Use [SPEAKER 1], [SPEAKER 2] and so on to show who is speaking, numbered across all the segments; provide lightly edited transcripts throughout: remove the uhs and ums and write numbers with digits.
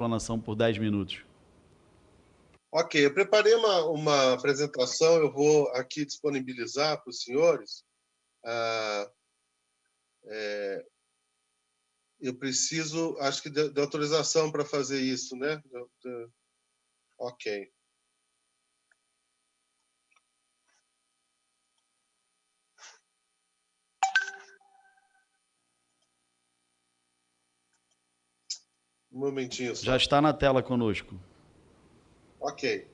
[SPEAKER 1] explanação por 10 minutos.
[SPEAKER 2] Ok, eu preparei uma apresentação, eu vou aqui disponibilizar para os senhores. Eu preciso, acho que, de autorização para fazer isso, né? Ok. Um momentinho só.
[SPEAKER 1] Já está na tela conosco.
[SPEAKER 2] Ok.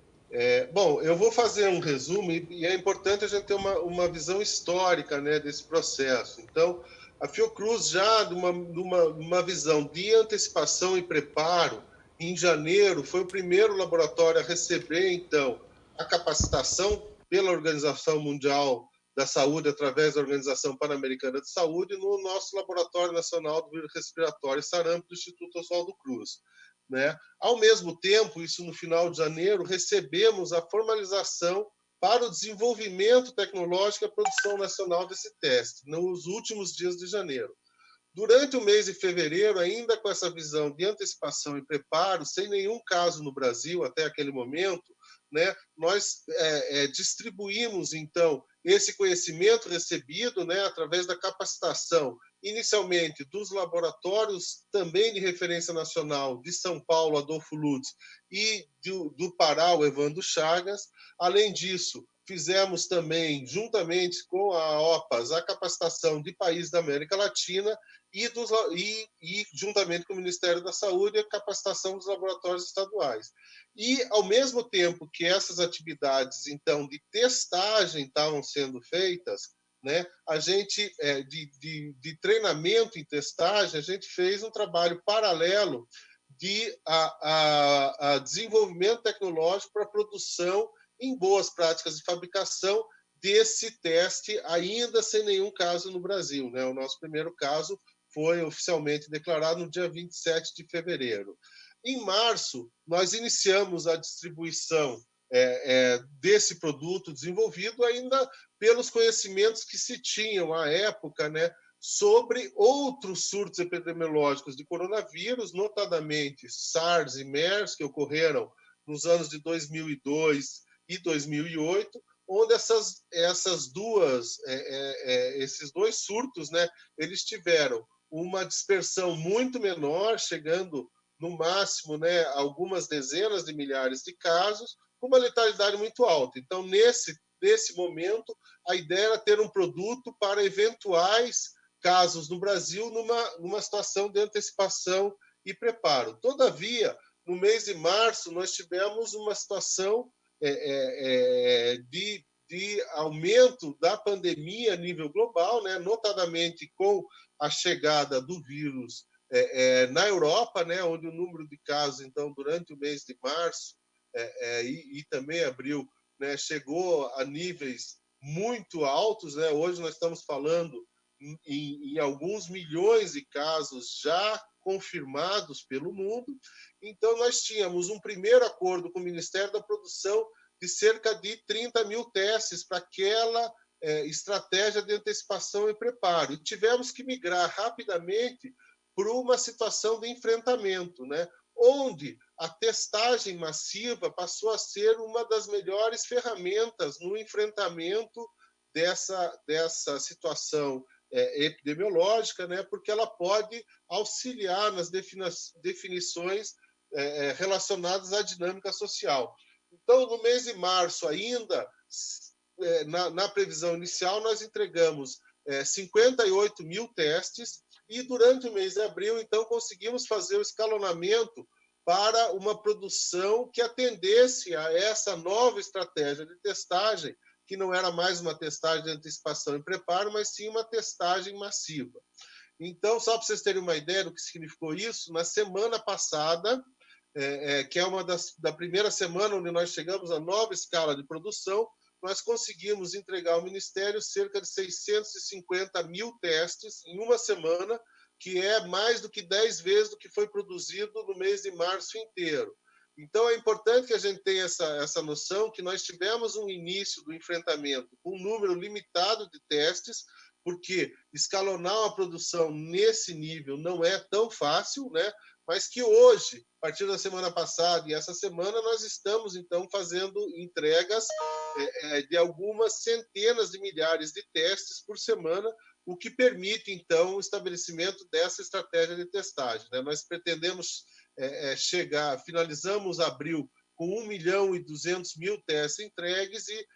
[SPEAKER 2] Bom, eu vou fazer um resumo e é importante a gente ter uma visão histórica, né, desse processo. Então, a Fiocruz já de uma visão de antecipação e preparo, em janeiro foi o primeiro laboratório a receber, então, a capacitação pela Organização Mundial da Saúde, através da Organização Pan-Americana de Saúde, no nosso Laboratório Nacional do Vírus Respiratório e Sarampo do Instituto Oswaldo Cruz, né? Ao mesmo tempo, isso no final de janeiro, recebemos a formalização para o desenvolvimento tecnológico e a produção nacional desse teste, nos últimos dias de janeiro. Durante o mês de fevereiro, ainda com essa visão de antecipação e preparo, sem nenhum caso no Brasil até aquele momento, né, nós distribuímos, então, esse conhecimento recebido, né, através da capacitação, inicialmente dos laboratórios também de referência nacional de São Paulo, Adolfo Lutz, e do Pará, o Evandro Chagas. Além disso, fizemos também, juntamente com a OPAS, a capacitação de países da América Latina e juntamente com o Ministério da Saúde, a capacitação dos laboratórios estaduais. E, ao mesmo tempo que essas atividades, então, de testagem estavam sendo feitas, né, a gente, de treinamento em testagem, a gente fez um trabalho paralelo de desenvolvimento tecnológico para a produção em boas práticas de fabricação desse teste, ainda sem nenhum caso no Brasil, né? O nosso primeiro caso foi oficialmente declarado no dia 27 de fevereiro. Em março, nós iniciamos a distribuição desse produto desenvolvido ainda pelos conhecimentos que se tinham à época, né, sobre outros surtos epidemiológicos de coronavírus, notadamente SARS e MERS, que ocorreram nos anos de 2002 e 2008, onde esses dois surtos, né, eles tiveram uma dispersão muito menor, chegando no máximo, né, algumas dezenas de milhares de casos, com uma letalidade muito alta. Então, nesse momento, a ideia era ter um produto para eventuais casos no Brasil numa situação de antecipação e preparo. Todavia, no mês de março, nós tivemos uma situação de aumento da pandemia a nível global, né, notadamente com a chegada do vírus na Europa, né, onde o número de casos, então, durante o mês de março e também abril, né, chegou a níveis muito altos, né? Hoje nós estamos falando em alguns milhões de casos já confirmados pelo mundo. Então, nós tínhamos um primeiro acordo com o Ministério da Produção de cerca de 30 mil testes para aquela estratégia de antecipação e preparo. E tivemos que migrar rapidamente para uma situação de enfrentamento, né? Onde a testagem massiva passou a ser uma das melhores ferramentas no enfrentamento dessa situação epidemiológica, né? Porque ela pode auxiliar nas definições relacionadas à dinâmica social. Então, no mês de março ainda, na previsão inicial, nós entregamos 58 mil testes e durante o mês de abril, então, conseguimos fazer o escalonamento para uma produção que atendesse a essa nova estratégia de testagem, que não era mais uma testagem de antecipação e preparo, mas sim uma testagem massiva. Então, só para vocês terem uma ideia do que significou isso, na semana passada, que é da primeira semana onde nós chegamos à nova escala de produção, nós conseguimos entregar ao Ministério cerca de 650 mil testes em uma semana, que é mais do que 10 vezes do que foi produzido no mês de março inteiro. Então, é importante que a gente tenha essa noção que nós tivemos um início do enfrentamento com um número limitado de testes, porque escalonar uma produção nesse nível não é tão fácil, né? mas que hoje, a partir da semana passada e essa semana, nós estamos, então, fazendo entregas de algumas centenas de milhares de testes por semana, o que permite, então, o estabelecimento dessa estratégia de testagem. Né? Nós pretendemos finalizamos abril com 1.200.000 testes entregues e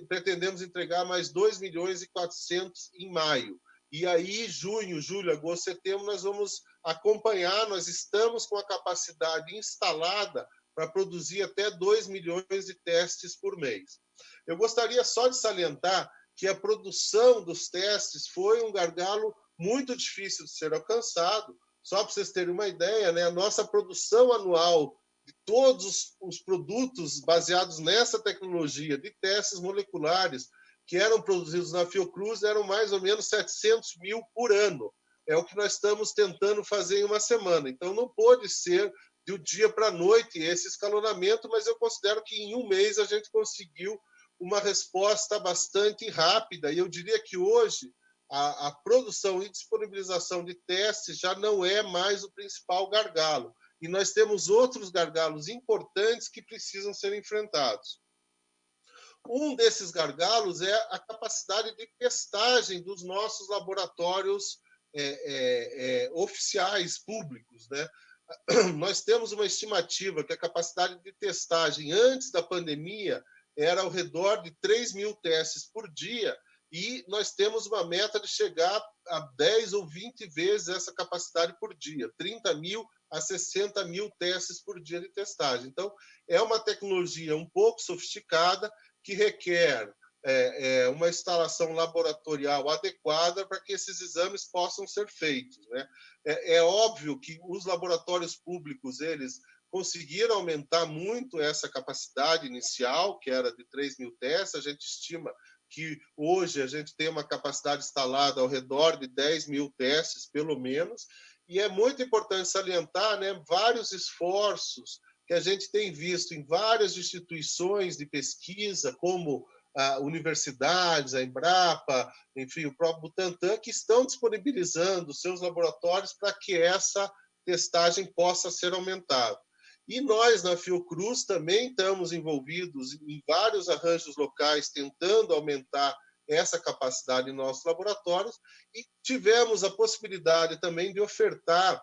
[SPEAKER 2] pretendemos entregar mais 2.400.000 em maio. E aí, junho, julho, agosto, setembro, nós vamos acompanhar, nós estamos com a capacidade instalada para produzir até 2 milhões de testes por mês. Eu gostaria só de salientar que a produção dos testes foi um gargalo muito difícil de ser alcançado. Só para vocês terem uma ideia, né, a nossa produção anual de todos os produtos baseados nessa tecnologia de testes moleculares que eram produzidos na Fiocruz eram mais ou menos 700 mil por ano. É o que nós estamos tentando fazer em uma semana. Então, não pode ser de um dia para a noite esse escalonamento, mas eu considero que em um mês a gente conseguiu uma resposta bastante rápida. E eu diria que hoje a produção e disponibilização de testes já não é mais o principal gargalo. E nós temos outros gargalos importantes que precisam ser enfrentados. Um desses gargalos é a capacidade de testagem dos nossos laboratórios oficiais, públicos. Né? Nós temos uma estimativa que a capacidade de testagem antes da pandemia era ao redor de 3.000 testes por dia, e nós temos uma meta de chegar a 10 ou 20 vezes essa capacidade por dia, 30.000 a 60.000 testes por dia de testagem. Então, é uma tecnologia um pouco sofisticada, que requer uma instalação laboratorial adequada para que esses exames possam ser feitos. Né? É óbvio que os laboratórios públicos eles conseguiram aumentar muito essa capacidade inicial, que era de 3.000 testes. A gente estima que hoje a gente tem uma capacidade instalada ao redor de 10.000 testes, pelo menos, e é muito importante salientar, né, vários esforços que a gente tem visto em várias instituições de pesquisa, como universidades, a Embrapa, enfim, o próprio Butantan, que estão disponibilizando seus laboratórios para que essa testagem possa ser aumentada. E nós, na Fiocruz, também estamos envolvidos em vários arranjos locais, tentando aumentar essa capacidade em nossos laboratórios, e tivemos a possibilidade também de ofertar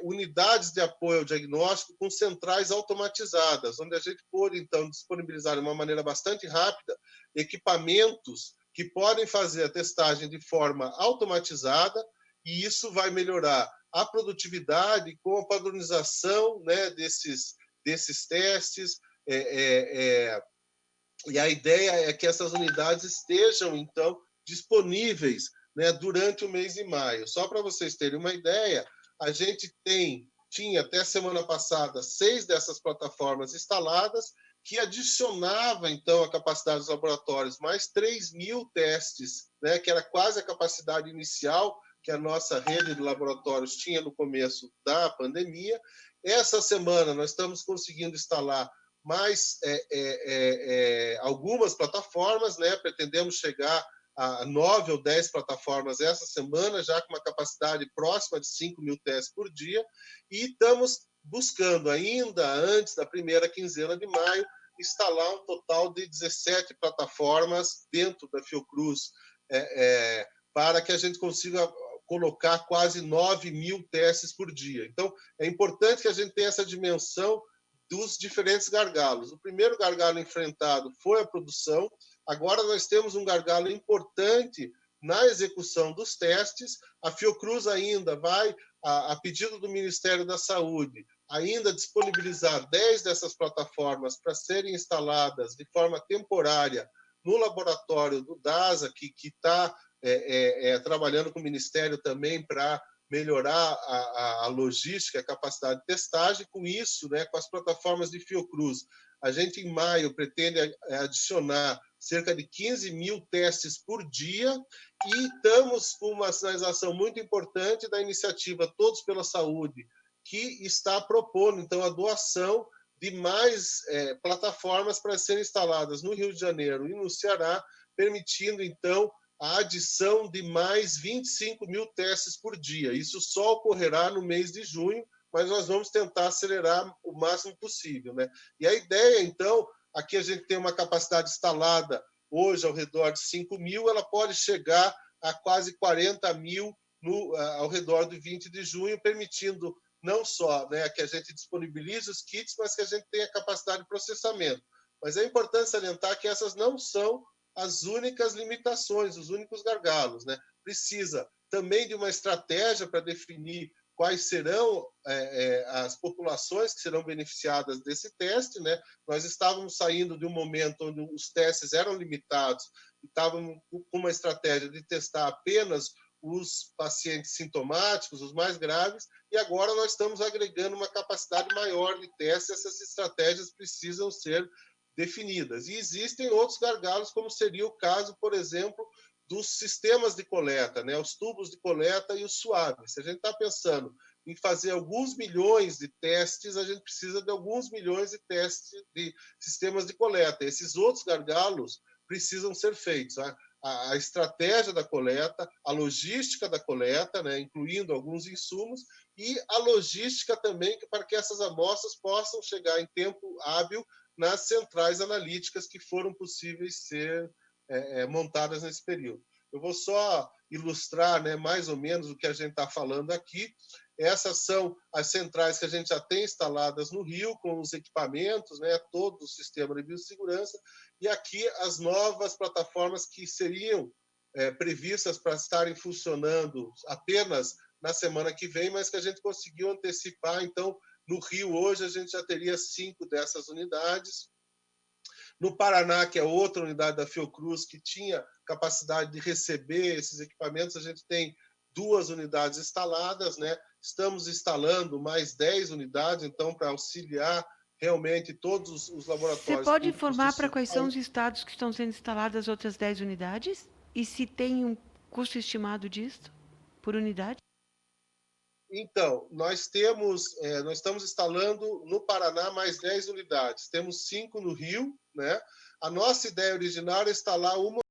[SPEAKER 2] unidades de apoio ao diagnóstico com centrais automatizadas, onde a gente pôde, então, disponibilizar de uma maneira bastante rápida equipamentos que podem fazer a testagem de forma automatizada, e isso vai melhorar a produtividade com a padronização, né, desses testes. E a ideia é que essas unidades estejam, então, disponíveis, né, durante o mês de maio. Só para vocês terem uma ideia, a gente tinha até semana passada 6 dessas plataformas instaladas, que adicionava, então, a capacidade dos laboratórios, mais 3.000 testes, né, que era quase a capacidade inicial que a nossa rede de laboratórios tinha no começo da pandemia. Essa semana nós estamos conseguindo instalar mais algumas plataformas, né? Pretendemos chegar a 9 ou 10 plataformas essa semana, já com uma capacidade próxima de 5.000 testes por dia, e estamos buscando ainda, antes da primeira quinzena de maio, instalar um total de 17 plataformas dentro da Fiocruz, para que a gente consiga colocar quase 9.000 testes por dia. Então, é importante que a gente tenha essa dimensão dos diferentes gargalos. O primeiro gargalo enfrentado foi a produção. Agora nós temos um gargalo importante na execução dos testes. A Fiocruz ainda vai, a pedido do Ministério da Saúde, ainda disponibilizar 10 dessas plataformas para serem instaladas de forma temporária no laboratório do DASA, que está trabalhando com o Ministério também para melhorar a logística, a capacidade de testagem. Com isso, né, com as plataformas de Fiocruz, a gente, em maio, pretende adicionar cerca de 15.000 testes por dia, e estamos com uma sinalização muito importante da iniciativa Todos pela Saúde, que está propondo, então, a doação de mais plataformas para serem instaladas no Rio de Janeiro e no Ceará, permitindo, então, a adição de mais 25.000 testes por dia. Isso só ocorrerá no mês de junho, mas nós vamos tentar acelerar o máximo possível, né? E a ideia, então, aqui a gente tem uma capacidade instalada hoje ao redor de 5.000, ela pode chegar a quase 40.000 ao redor do 20 de junho, permitindo não só, né, que a gente disponibilize os kits, mas que a gente tenha capacidade de processamento. Mas é importante salientar que essas não são as únicas limitações, os únicos gargalos, né? Precisa também de uma estratégia para definir quais serão as populações que serão beneficiadas desse teste, né? Nós estávamos saindo de um momento onde os testes eram limitados e estávamos com uma estratégia de testar apenas os pacientes sintomáticos, os mais graves, e agora nós estamos agregando uma capacidade maior de teste. Essas estratégias precisam ser definidas. E existem outros gargalos, como seria o caso, por exemplo, dos sistemas de coleta, né? Os tubos de coleta e os suaves. Se a gente está pensando em fazer alguns milhões de testes, a gente precisa de alguns milhões de testes de sistemas de coleta. Esses outros gargalos precisam ser feitos. A estratégia da coleta, a logística da coleta, né, incluindo alguns insumos, e a logística também para que essas amostras possam chegar em tempo hábil nas centrais analíticas que foram possíveis ser montadas nesse período. Eu vou só ilustrar, né, mais ou menos o que a gente está falando aqui. Essas são as centrais que a gente já tem instaladas no Rio, com os equipamentos, né, todo o sistema de biossegurança, e aqui as novas plataformas que seriam previstas para estarem funcionando apenas na semana que vem, mas que a gente conseguiu antecipar. Então, no Rio, hoje, a gente já teria 5 dessas unidades. No Paraná, que é outra unidade da Fiocruz, que tinha capacidade de receber esses equipamentos, a gente tem 2 unidades instaladas, né? Estamos instalando mais 10 unidades, então, para auxiliar realmente todos os laboratórios.
[SPEAKER 3] Você pode informar para quais são os estados que estão sendo instaladas as outras 10 unidades? E se tem um custo estimado disso, por unidade?
[SPEAKER 2] Então, nós estamos instalando no Paraná mais 10 unidades. Temos 5 no Rio, né? A nossa ideia original era instalar uma